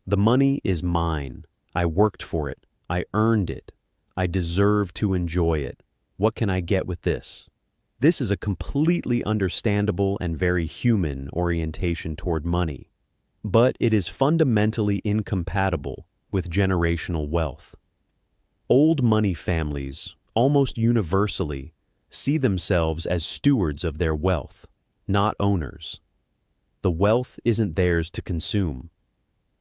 The money is mine. I worked for it. I earned it. I deserve to enjoy it. What can I get with this? This is a completely understandable and very human orientation toward money, but it is fundamentally incompatible with generational wealth. Old money families, almost universally, see themselves as stewards of their wealth, not owners. The wealth isn't theirs to consume.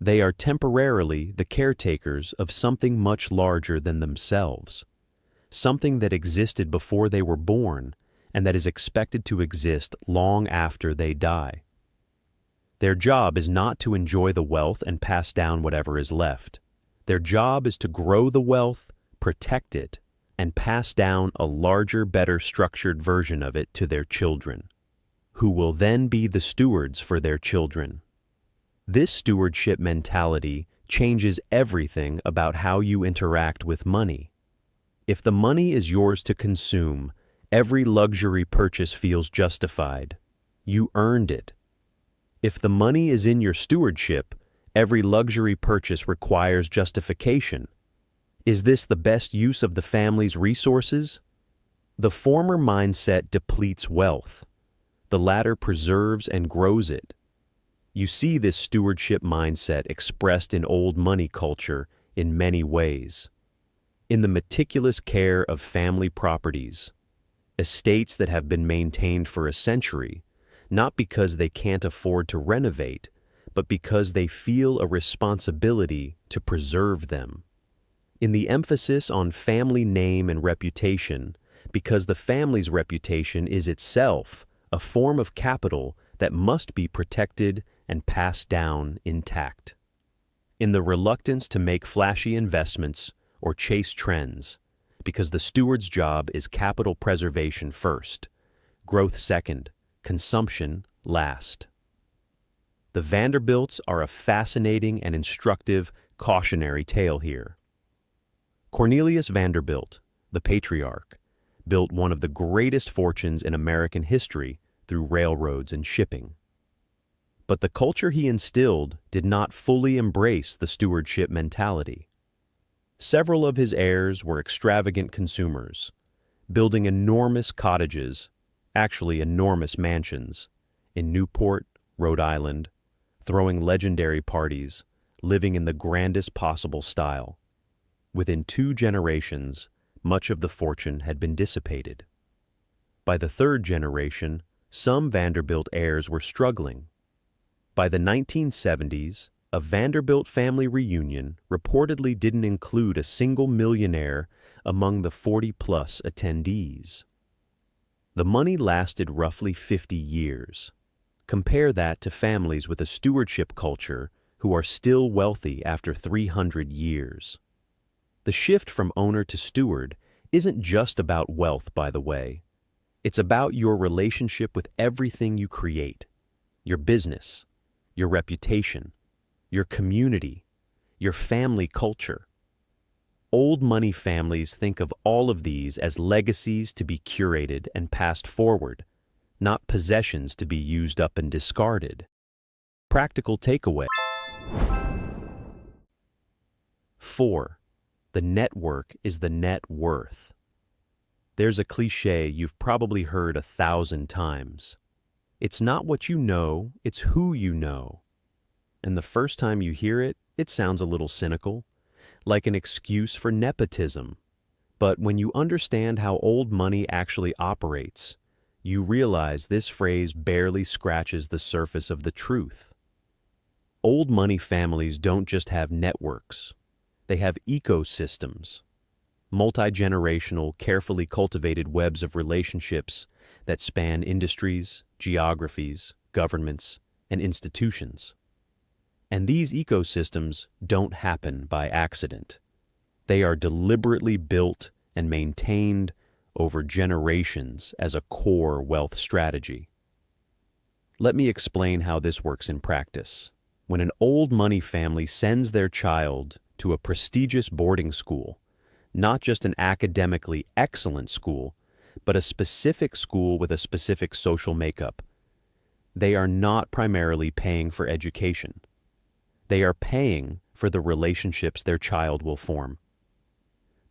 They are temporarily the caretakers of something much larger than themselves, something that existed before they were born and that is expected to exist long after they die. Their job is not to enjoy the wealth and pass down whatever is left. Their job is to grow the wealth, protect it, and pass down a larger, better structured version of it to their children, who will then be the stewards for their children. This stewardship mentality changes everything about how you interact with money. If the money is yours to consume, every luxury purchase feels justified. You earned it. If the money is in your stewardship, every luxury purchase requires justification. Is this the best use of the family's resources? The former mindset depletes wealth. The latter preserves and grows it. You see this stewardship mindset expressed in old money culture in many ways. In the meticulous care of family properties, estates that have been maintained for a century, not because they can't afford to renovate, but because they feel a responsibility to preserve them. In the emphasis on family name and reputation, because the family's reputation is itself a form of capital that must be protected and passed down intact. In the reluctance to make flashy investments or chase trends, because the steward's job is capital preservation first, growth second, consumption last. The Vanderbilts are a fascinating and instructive cautionary tale here. Cornelius Vanderbilt, the patriarch, built one of the greatest fortunes in American history through railroads and shipping. But the culture he instilled did not fully embrace the stewardship mentality. Several of his heirs were extravagant consumers, building enormous cottages, actually enormous mansions, in Newport, Rhode Island, throwing legendary parties, living in the grandest possible style. Within 2 generations, much of the fortune had been dissipated. By the 3rd generation, some Vanderbilt heirs were struggling. By the 1970s, a Vanderbilt family reunion reportedly didn't include a single millionaire among the 40-plus attendees. The money lasted roughly 50 years. Compare that to families with a stewardship culture who are still wealthy after 300 years. The shift from owner to steward isn't just about wealth, by the way. It's about your relationship with everything you create, your business, your reputation, your community, your family culture. Old money families think of all of these as legacies to be curated and passed forward, not possessions to be used up and discarded. Practical takeaway. 4. The network is the net worth. There's a cliche you've probably heard 1,000 times. It's not what you know, it's who you know. And the first time you hear it, it sounds a little cynical, like an excuse for nepotism. But when you understand how old money actually operates, you realize this phrase barely scratches the surface of the truth. Old money families don't just have networks. They have ecosystems, multi-generational, carefully cultivated webs of relationships that span industries, geographies, governments, and institutions. And these ecosystems don't happen by accident. They are deliberately built and maintained over generations as a core wealth strategy. Let me explain how this works in practice. When an old money family sends their child to a prestigious boarding school, not just an academically excellent school, but a specific school with a specific social makeup, they are not primarily paying for education. They are paying for the relationships their child will form.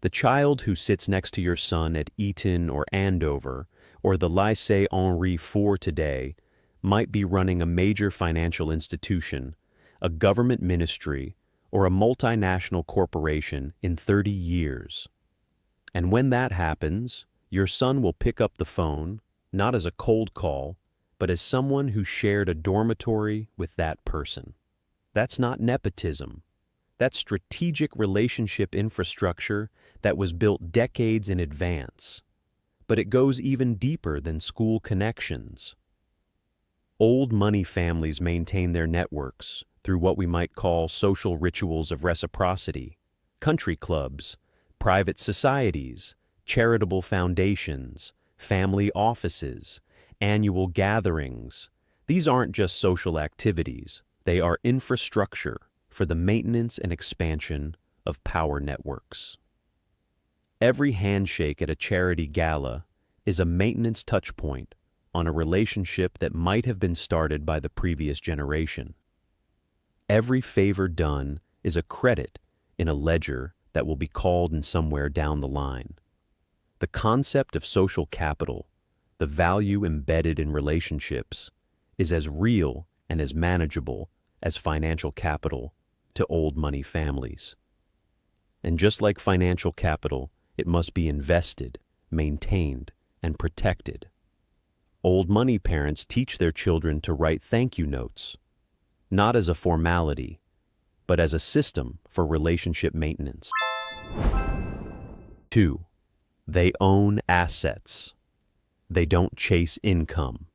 The child who sits next to your son at Eton or Andover, or the Lycée Henri IV today, might be running a major financial institution, a government ministry, or a multinational corporation in 30 years. And when that happens, your son will pick up the phone, not as a cold call, but as someone who shared a dormitory with that person. That's not nepotism. That's strategic relationship infrastructure that was built decades in advance. But it goes even deeper than school connections. Old money families maintain their networks through what we might call social rituals of reciprocity, country clubs, private societies, charitable foundations, family offices, annual gatherings. These aren't just social activities, they are infrastructure for the maintenance and expansion of power networks. Every handshake at a charity gala is a maintenance touchpoint on a relationship that might have been started by the previous generation. Every favor done is a credit in a ledger that will be called in somewhere down the line. The concept of social capital, the value embedded in relationships, is as real and as manageable as financial capital to old money families. And just like financial capital, it must be invested, maintained, and protected. Old money parents teach their children to write thank you notes, not as a formality, but as a system for relationship maintenance. 2. They own assets. They don't chase income.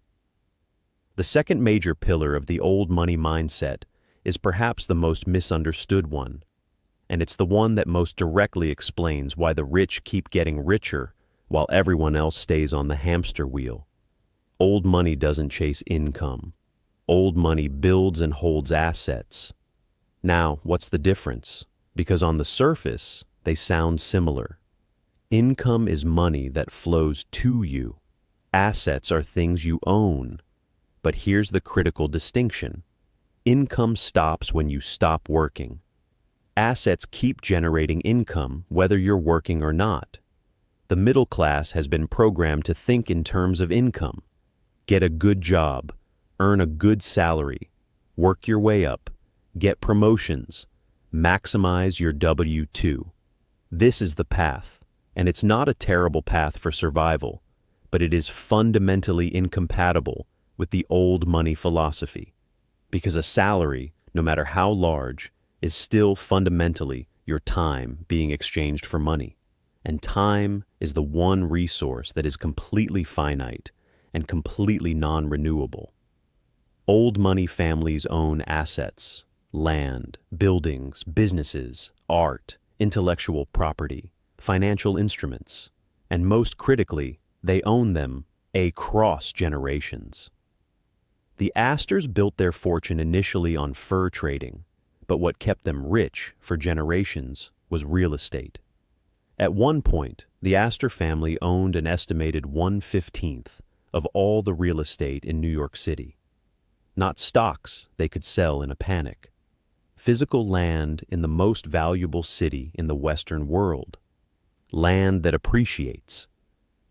The second major pillar of the old money mindset is perhaps the most misunderstood one, and it's the one that most directly explains why the rich keep getting richer while everyone else stays on the hamster wheel. Old money doesn't chase income. Old money builds and holds assets. Now, what's the difference? Because on the surface, they sound similar. Income is money that flows to you. Assets are things you own. But here's the critical distinction. Income stops when you stop working. Assets keep generating income whether you're working or not. The middle class has been programmed to think in terms of income. Get a good job, earn a good salary, work your way up, get promotions, maximize your W-2. This is the path, and it's not a terrible path for survival, but it is fundamentally incompatible with the old money philosophy, because a salary, no matter how large, is still fundamentally your time being exchanged for money, and time is the one resource that is completely finite and completely non-renewable. Old money families own assets, land, buildings, businesses, art, intellectual property, financial instruments, and most critically, they own them across generations. The Astors built their fortune initially on fur trading, but what kept them rich for generations was real estate. At one point, the Astor family owned an estimated 1/15 of all the real estate in New York City. Not stocks they could sell in a panic. Physical land in the most valuable city in the Western world. Land that appreciates.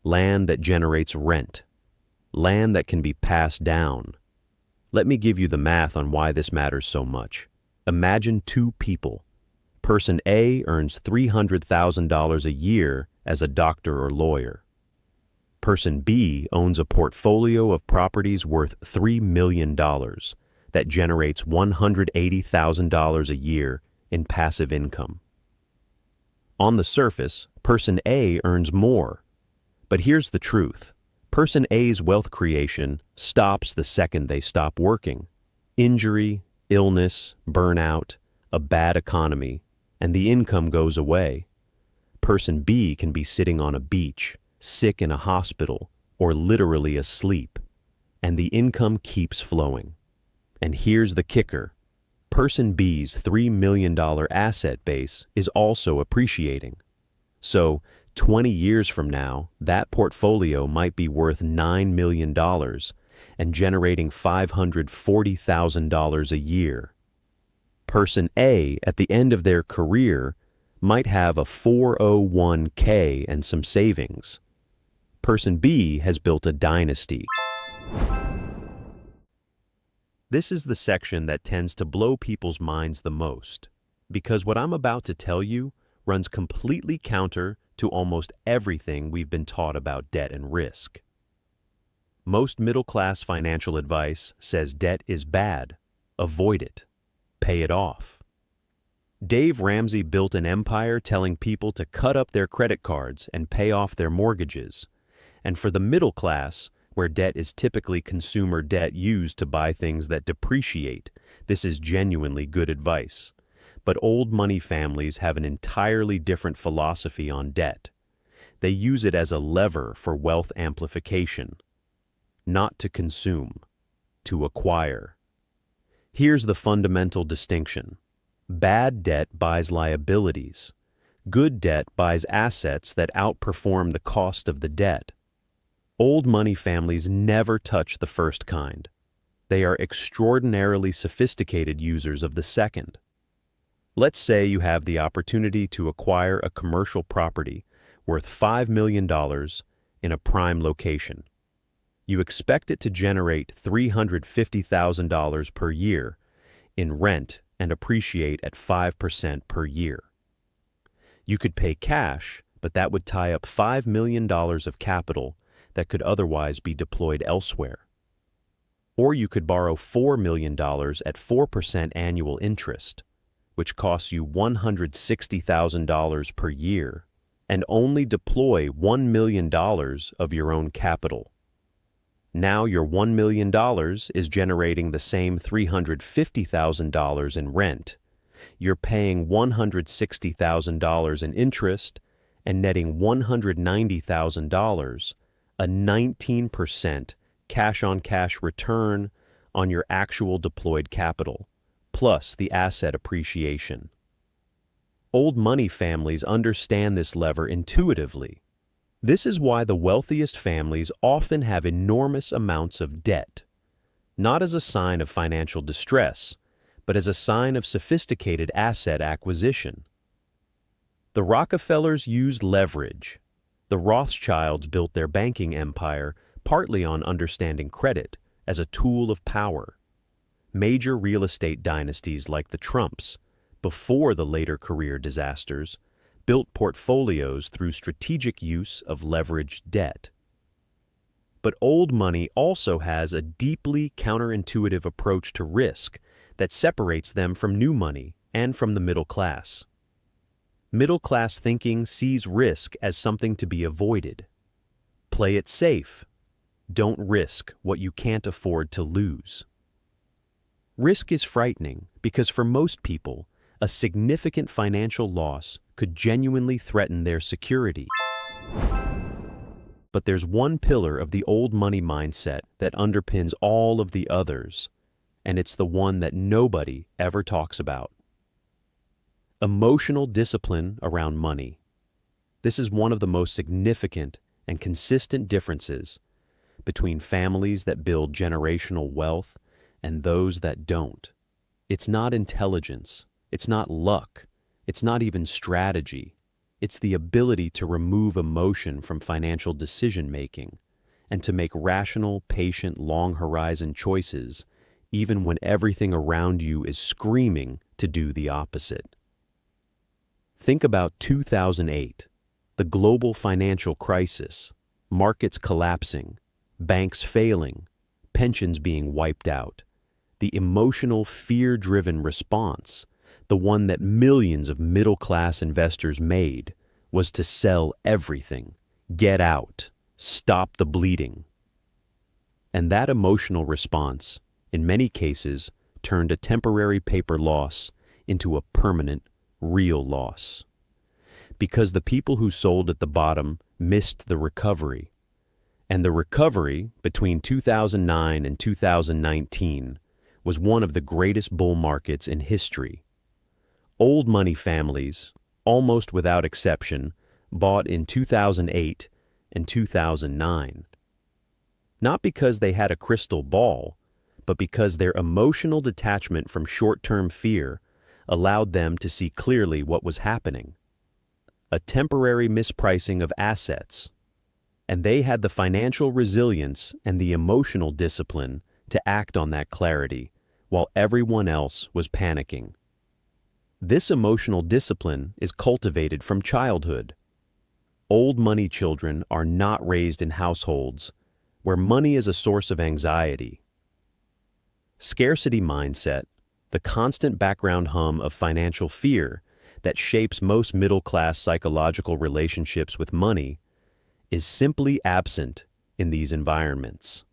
Land that generates rent. Land that can be passed down. Let me give you the math on why this matters so much. Imagine two people. Person A earns $300,000 a year as a doctor or lawyer. Person B owns a portfolio of properties worth $3 million that generates $180,000 a year in passive income. On the surface, Person A earns more. But here's the truth. Person A's wealth creation stops the second they stop working. Injury, illness, burnout, a bad economy, and the income goes away. Person B can be sitting on a beach, sick in a hospital, or literally asleep, and the income keeps flowing. And here's the kicker. Person B's $3 million asset base is also appreciating. So, 20 years from now, that portfolio might be worth $9 million and generating $540,000 a year. Person A, at the end of their career, might have a 401k and some savings. Person B has built a dynasty. This is the section that tends to blow people's minds the most, because what I'm about to tell you runs completely counter to almost everything we've been taught about debt and risk. Most middle-class financial advice says debt is bad, avoid it, pay it off. Dave Ramsey built an empire telling people to cut up their credit cards and pay off their mortgages. And for the middle class, where debt is typically consumer debt used to buy things that depreciate, this is genuinely good advice. But old money families have an entirely different philosophy on debt. They use it as a lever for wealth amplification. Not to consume, to acquire. Here's the fundamental distinction. Bad debt buys liabilities. Good debt buys assets that outperform the cost of the debt. Old money families never touch the first kind. They are extraordinarily sophisticated users of the second. Let's say you have the opportunity to acquire a commercial property worth $5 million in a prime location. You expect it to generate $350,000 per year in rent and appreciate at 5% per year. You could pay cash, but that would tie up $5 million of capital that could otherwise be deployed elsewhere. Or you could borrow $4 million at 4% annual interest, which costs you $160,000 per year, and only deploy $1 million of your own capital. Now your $1 million is generating the same $350,000 in rent. You're paying $160,000 in interest and netting $190,000, a 19% cash-on-cash return on your actual deployed capital, plus the asset appreciation. Old money families understand this lever intuitively. This is why the wealthiest families often have enormous amounts of debt, not as a sign of financial distress, but as a sign of sophisticated asset acquisition. The Rockefellers used leverage. The Rothschilds built their banking empire partly on understanding credit as a tool of power. Major real estate dynasties like the Trumps, before the later career disasters, built portfolios through strategic use of leveraged debt. But old money also has a deeply counterintuitive approach to risk that separates them from new money and from the middle class. Middle class thinking sees risk as something to be avoided. Play it safe. Don't risk what you can't afford to lose. Risk is frightening because for most people, a significant financial loss could genuinely threaten their security. But there's one pillar of the old money mindset that underpins all of the others, and it's the one that nobody ever talks about. Emotional discipline around money. This is one of the most significant and consistent differences between families that build generational wealth and those that don't. It's not intelligence. It's not luck. It's not even strategy. It's the ability to remove emotion from financial decision-making and to make rational, patient, long-horizon choices even when everything around you is screaming to do the opposite. Think about 2008, the global financial crisis, markets collapsing, banks failing, pensions being wiped out. The emotional, fear-driven response, the one that millions of middle-class investors made, was to sell everything, get out, stop the bleeding. And that emotional response, in many cases, turned a temporary paper loss into a permanent, real loss. Because the people who sold at the bottom missed the recovery. And the recovery between 2009 and 2019 was one of the greatest bull markets in history. Old money families, almost without exception, bought in 2008 and 2009. Not because they had a crystal ball, but because their emotional detachment from short-term fear allowed them to see clearly what was happening. A temporary mispricing of assets. And they had the financial resilience and the emotional discipline to act on that clarity, while everyone else was panicking. This emotional discipline is cultivated from childhood. Old money children are not raised in households where money is a source of anxiety. Scarcity mindset, the constant background hum of financial fear that shapes most middle-class psychological relationships with money, is simply absent in these environments.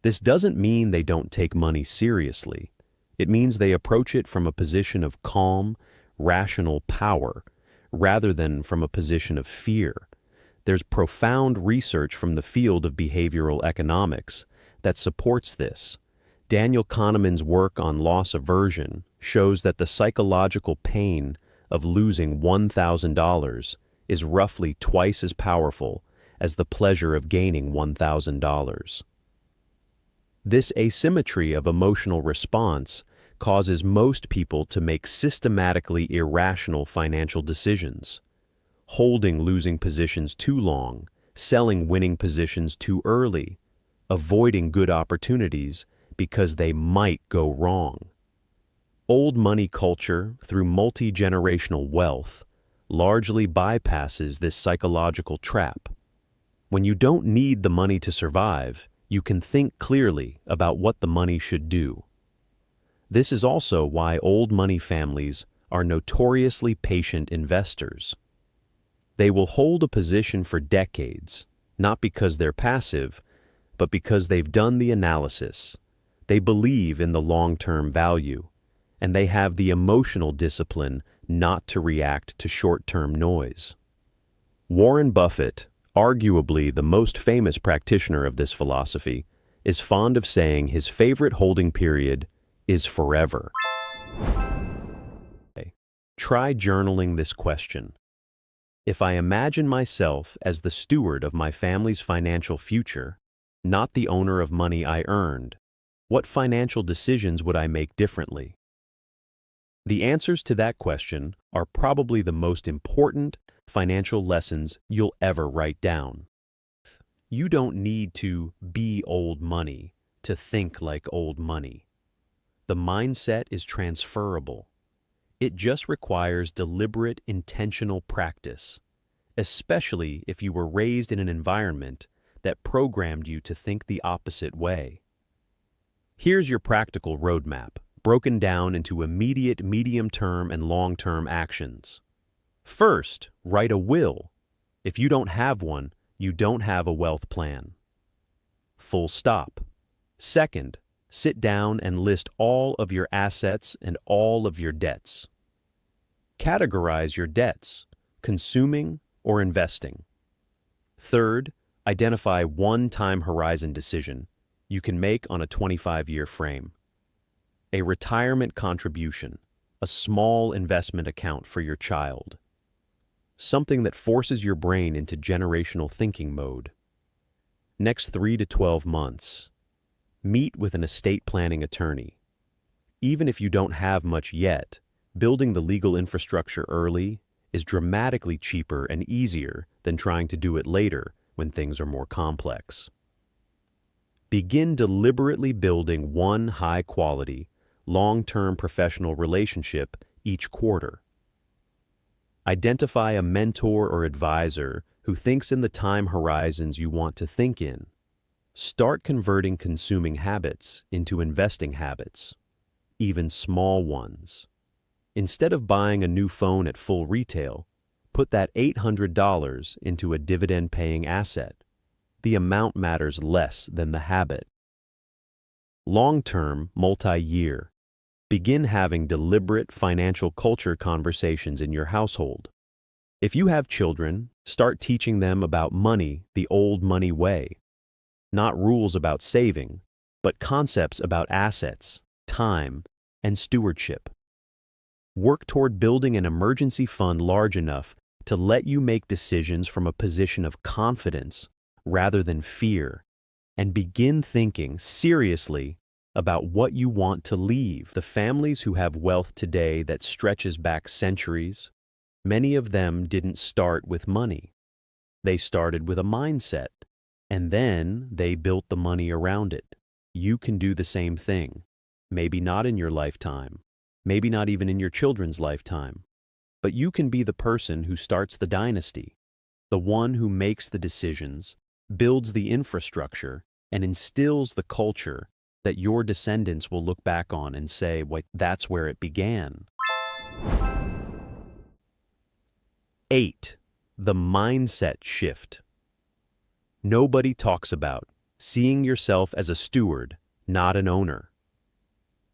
This doesn't mean they don't take money seriously. It means they approach it from a position of calm, rational power, rather than from a position of fear. There's profound research from the field of behavioral economics that supports this. Daniel Kahneman's work on loss aversion shows that the psychological pain of losing $1,000 is roughly twice as powerful as the pleasure of gaining $1,000. This asymmetry of emotional response causes most people to make systematically irrational financial decisions, holding losing positions too long, selling winning positions too early, avoiding good opportunities because they might go wrong. Old money culture, through multi-generational wealth, largely bypasses this psychological trap. When you don't need the money to survive, you can think clearly about what the money should do. This is also why old money families are notoriously patient investors. They will hold a position for decades, not because they're passive, but because they've done the analysis. They believe in the long-term value, and they have the emotional discipline not to react to short-term noise. Warren Buffett, arguably the most famous practitioner of this philosophy, is fond of saying his favorite holding period is forever. Try journaling this question. If I imagine myself as the steward of my family's financial future, not the owner of money I earned, what financial decisions would I make differently? The answers to that question are probably the most important financial lessons you'll ever write down. You don't need to be old money to think like old money. The mindset is transferable. It just requires deliberate, intentional practice, especially if you were raised in an environment that programmed you to think the opposite way. Here's your practical roadmap, broken down into immediate, medium-term, and long-term actions. First, write a will. If you don't have one, you don't have a wealth plan. Full stop. Second, sit down and list all of your assets and all of your debts. Categorize your debts, consuming or investing. Third, identify one time horizon decision you can make on a 25-year frame. A retirement contribution, a small investment account for your child. Something that forces your brain into generational thinking mode. Next 3 to 12 months. Meet with an estate planning attorney. Even if you don't have much yet, building the legal infrastructure early is dramatically cheaper and easier than trying to do it later when things are more complex. Begin deliberately building one high-quality, long-term professional relationship each quarter. Identify a mentor or advisor who thinks in the time horizons you want to think in. Start converting consuming habits into investing habits, even small ones. Instead of buying a new phone at full retail, put that $800 into a dividend-paying asset. The amount matters less than the habit. Long-term, multi-year. Begin having deliberate financial culture conversations in your household. If you have children, start teaching them about money the old money way. Not rules about saving, but concepts about assets, time, and stewardship. Work toward building an emergency fund large enough to let you make decisions from a position of confidence rather than fear, and begin thinking seriously about what you want to leave. The families who have wealth today that stretches back centuries, many of them didn't start with money. They started with a mindset, and then they built the money around it. You can do the same thing. Maybe not in your lifetime, maybe not even in your children's lifetime, but you can be the person who starts the dynasty, the one who makes the decisions, builds the infrastructure, and instills the culture that your descendants will look back on and say, "Wait, that's where it began." 8. The mindset shift. Nobody talks about seeing yourself as a steward, not an owner.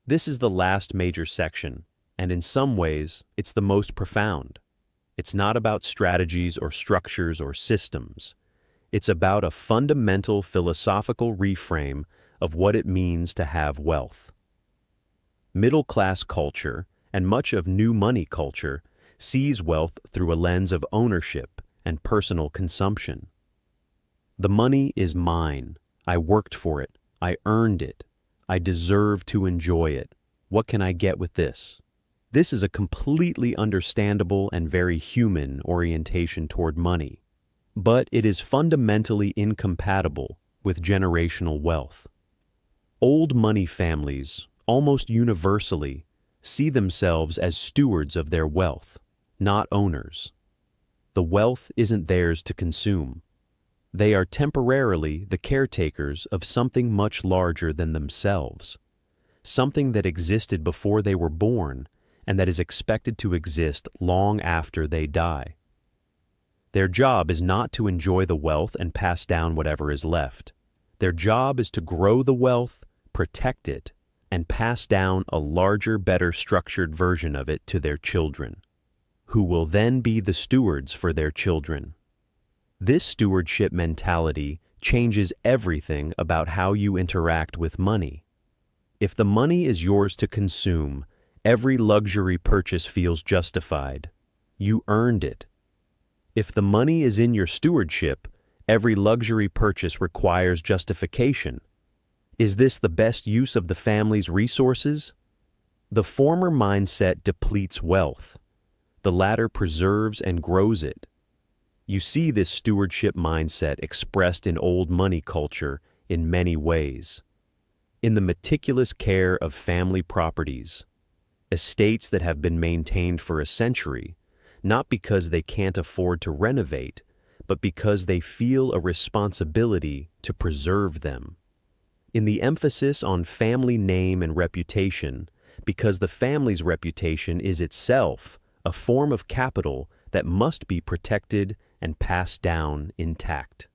This is the last major section, and in some ways, it's the most profound. It's not about strategies or structures or systems. It's about a fundamental philosophical reframe of what it means to have wealth. Middle-class culture, and much of new money culture, sees wealth through a lens of ownership and personal consumption. The money is mine. I worked for it. I earned it. I deserve to enjoy it. What can I get with this? This is a completely understandable and very human orientation toward money, but it is fundamentally incompatible with generational wealth. Old money families, almost universally, see themselves as stewards of their wealth, not owners. The wealth isn't theirs to consume. They are temporarily the caretakers of something much larger than themselves, something that existed before they were born and that is expected to exist long after they die. Their job is not to enjoy the wealth and pass down whatever is left. Their job is to grow the wealth, protect it, and pass down a larger, better structured version of it to their children, who will then be the stewards for their children. This stewardship mentality changes everything about how you interact with money. If the money is yours to consume, every luxury purchase feels justified. You earned it. If the money is in your stewardship, every luxury purchase requires justification. Is this the best use of the family's resources? The former mindset depletes wealth. The latter preserves and grows it. You see this stewardship mindset expressed in old money culture in many ways. In the meticulous care of family properties, estates that have been maintained for a century, not because they can't afford to renovate, but because they feel a responsibility to preserve them. In the emphasis on family name and reputation, because the family's reputation is itself a form of capital that must be protected and passed down intact.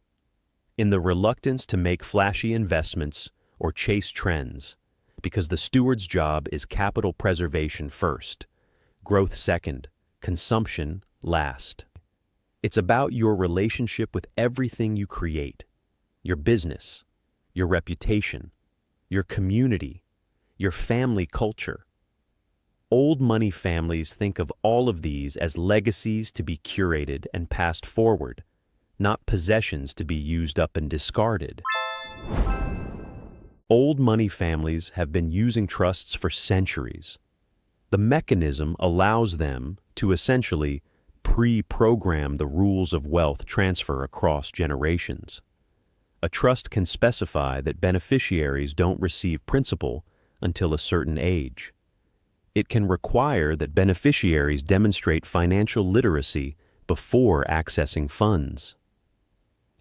In the reluctance to make flashy investments or chase trends, because the steward's job is capital preservation first, growth second, consumption last. It's about your relationship with everything you create, your business, your reputation, your community, your family culture. Old money families think of all of these as legacies to be curated and passed forward, not possessions to be used up and discarded. Old money families have been using trusts for centuries. The mechanism allows them to essentially pre-program the rules of wealth transfer across generations. A trust can specify that beneficiaries don't receive principal until a certain age. It can require that beneficiaries demonstrate financial literacy before accessing funds.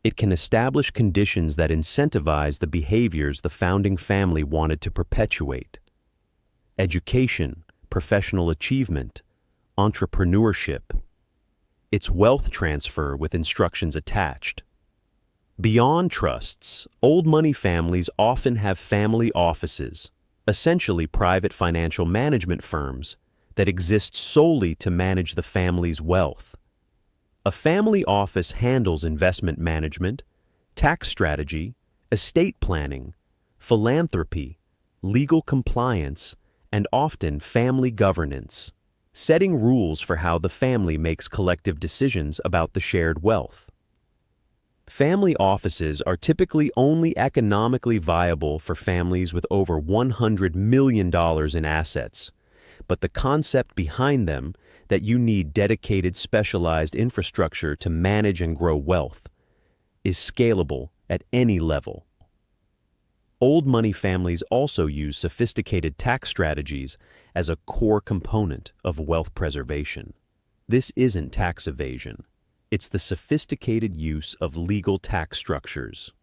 It can establish conditions that incentivize the behaviors the founding family wanted to perpetuate: education, professional achievement, entrepreneurship. It's wealth transfer with instructions attached. Beyond trusts, old money families often have family offices, essentially private financial management firms that exist solely to manage the family's wealth. A family office handles investment management, tax strategy, estate planning, philanthropy, legal compliance, and often family governance, setting rules for how the family makes collective decisions about the shared wealth. Family offices are typically only economically viable for families with over $100 million in assets, but the concept behind them, that you need dedicated specialized infrastructure to manage and grow wealth, is scalable at any level. Old money families also use sophisticated tax strategies as a core component of wealth preservation. This isn't tax evasion. It's the sophisticated use of legal tax structures.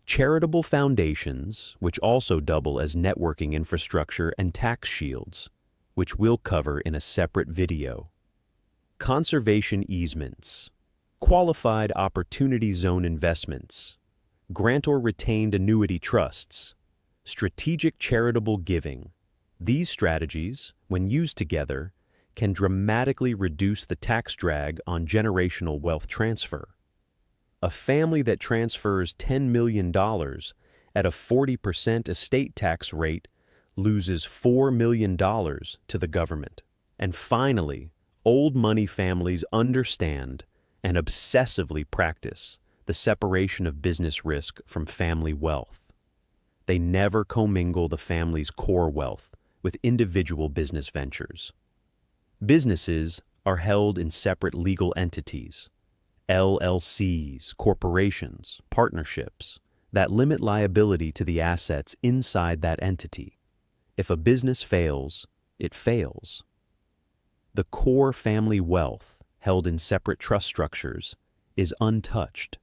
Charitable foundations, which also double as networking infrastructure and tax shields, which we'll cover in a separate video. Conservation easements, qualified opportunity zone investments, grantor retained annuity trusts, strategic charitable giving. These strategies, when used together, can dramatically reduce the tax drag on generational wealth transfer. A family that transfers $10 million at a 40% estate tax rate loses $4 million to the government. And finally, old money families understand and obsessively practice the separation of business risk from family wealth. They never commingle the family's core wealth with individual business ventures. Businesses are held in separate legal entities, LLCs, corporations, partnerships, that limit liability to the assets inside that entity. If a business fails, it fails. The core family wealth, held in separate trust structures, is untouched.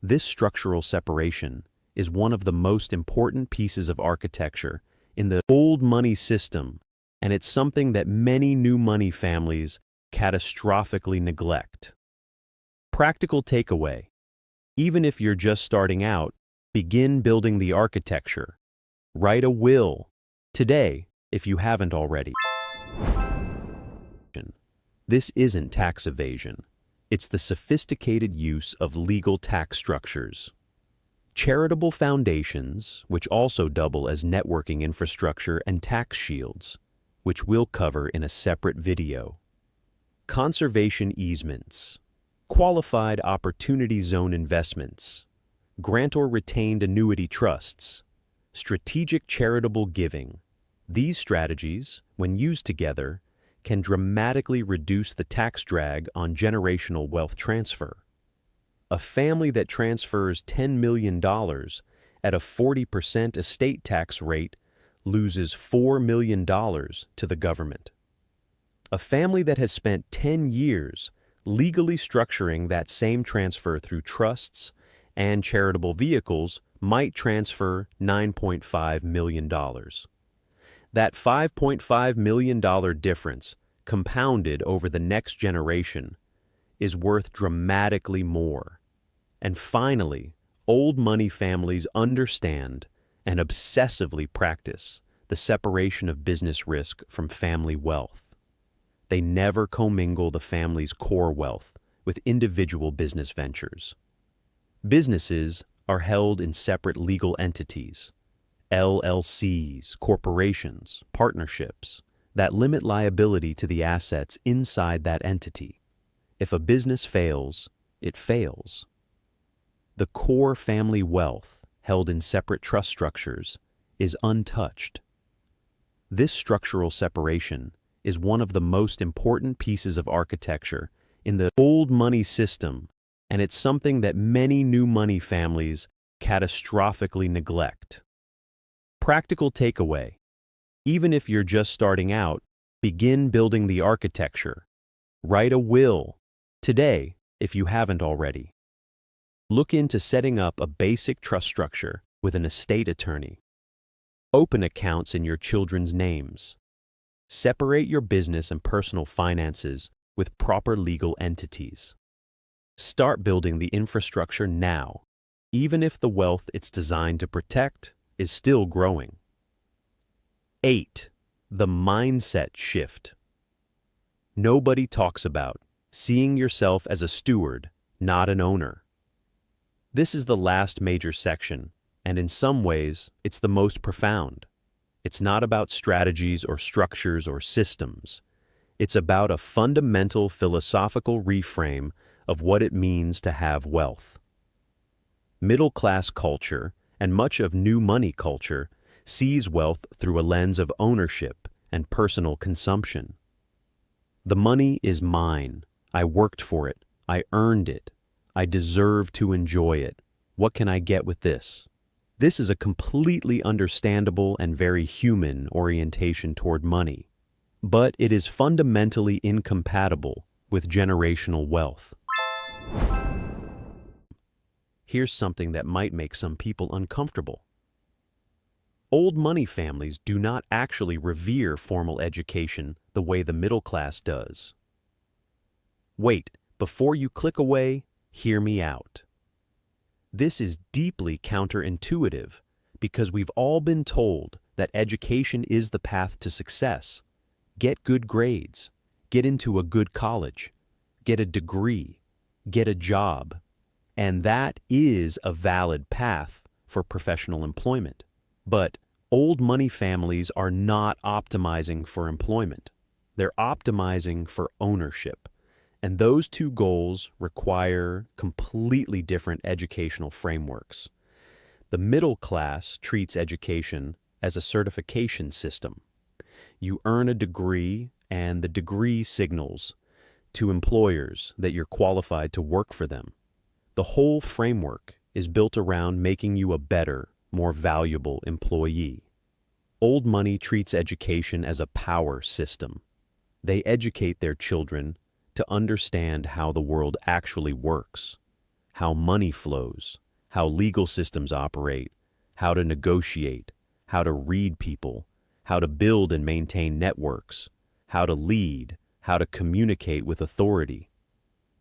This structural separation is one of the most important pieces of architecture in the old money system, and it's something that many new money families catastrophically neglect. Practical takeaway: even if you're just starting out, begin building the architecture. Write a will today if you haven't already. This isn't tax evasion. It's the sophisticated use of legal tax structures. Charitable foundations, which also double as networking infrastructure and tax shields, which we'll cover in a separate video. Conservation easements, qualified opportunity zone investments, grantor retained annuity trusts, strategic charitable giving. These strategies, when used together, can dramatically reduce the tax drag on generational wealth transfer. A family that transfers $10 million at a 40% estate tax rate loses $4 million to the government. A family that has spent 10 years legally structuring that same transfer through trusts and charitable vehicles might transfer $9.5 million. That $5.5 million difference, compounded over the next generation, is worth dramatically more. And finally, old money families understand and obsessively practice the separation of business risk from family wealth. They never commingle the family's core wealth with individual business ventures. Businesses are held in separate legal entities, LLCs, corporations, partnerships, that limit liability to the assets inside that entity. If a business fails, it fails. The core family wealth, held in separate trust structures, is untouched. This structural separation is one of the most important pieces of architecture in the old money system, and it's something that many new money families catastrophically neglect. Practical takeaway: even if you're just starting out, begin building the architecture. Write a will today if you haven't already. Look into setting up a basic trust structure with an estate attorney. Open accounts in your children's names. Separate your business and personal finances with proper legal entities. Start building the infrastructure now, even if the wealth it's designed to protect is still growing. 8. The mindset shift. Nobody talks about seeing yourself as a steward, not an owner. This is the last major section, and in some ways, it's the most profound. It's not about strategies or structures or systems. It's about a fundamental philosophical reframe of what it means to have wealth. Middle-class culture, and much of new money culture, sees wealth through a lens of ownership and personal consumption. The money is mine. I worked for it. I earned it. I deserve to enjoy it. What can I get with this? This is a completely understandable and very human orientation toward money, but it is fundamentally incompatible with generational wealth. Here's something that might make some people uncomfortable. Old money families do not actually revere formal education the way the middle class does. Wait, before you click away, hear me out. This is deeply counterintuitive because we've all been told that education is the path to success. Get good grades, get into a good college, get a degree, get a job, and that is a valid path for professional employment. But old money families are not optimizing for employment. They're optimizing for ownership. And those two goals require completely different educational frameworks. The middle class treats education as a certification system. You earn a degree, and the degree signals to employers that you're qualified to work for them. The whole framework is built around making you a better, more valuable employee. Old money treats education as a power system. They educate their children to understand how the world actually works, how money flows, how legal systems operate, how to negotiate, how to read people, how to build and maintain networks, how to lead, how to communicate with authority.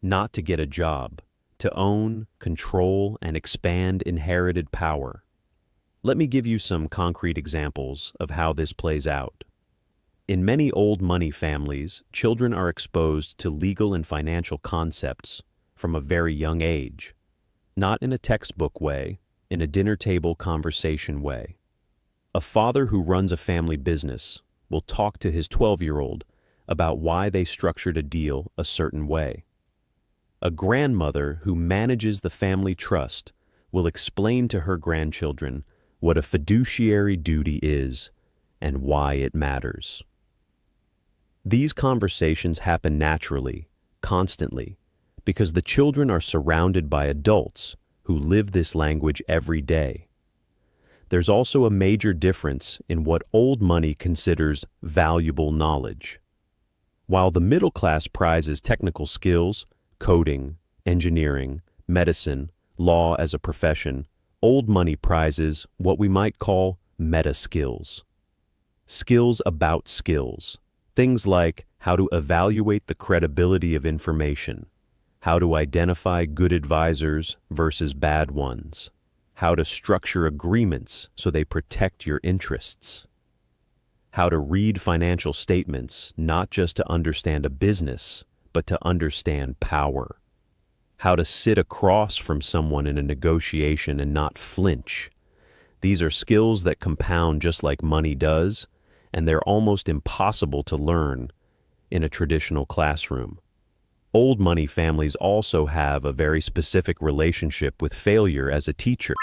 Not to get a job, to own, control, and expand inherited power. Let me give you some concrete examples of how this plays out. In many old money families, children are exposed to legal and financial concepts from a very young age, not in a textbook way, in a dinner table conversation way. A father who runs a family business will talk to his 12-year-old about why they structured a deal a certain way. A grandmother who manages the family trust will explain to her grandchildren what a fiduciary duty is and why it matters. These conversations happen naturally, constantly, because the children are surrounded by adults who live this language every day. There's also a major difference in what old money considers valuable knowledge. While the middle class prizes technical skills, coding, engineering, medicine, law as a profession, old money prizes what we might call meta skills. Skills about skills. Things like how to evaluate the credibility of information, how to identify good advisors versus bad ones, how to structure agreements so they protect your interests, how to read financial statements not just to understand a business, but to understand power, how to sit across from someone in a negotiation and not flinch. These are skills that compound just like money does, and they're almost impossible to learn in a traditional classroom. Old money families also have a very specific relationship with failure as a teacher.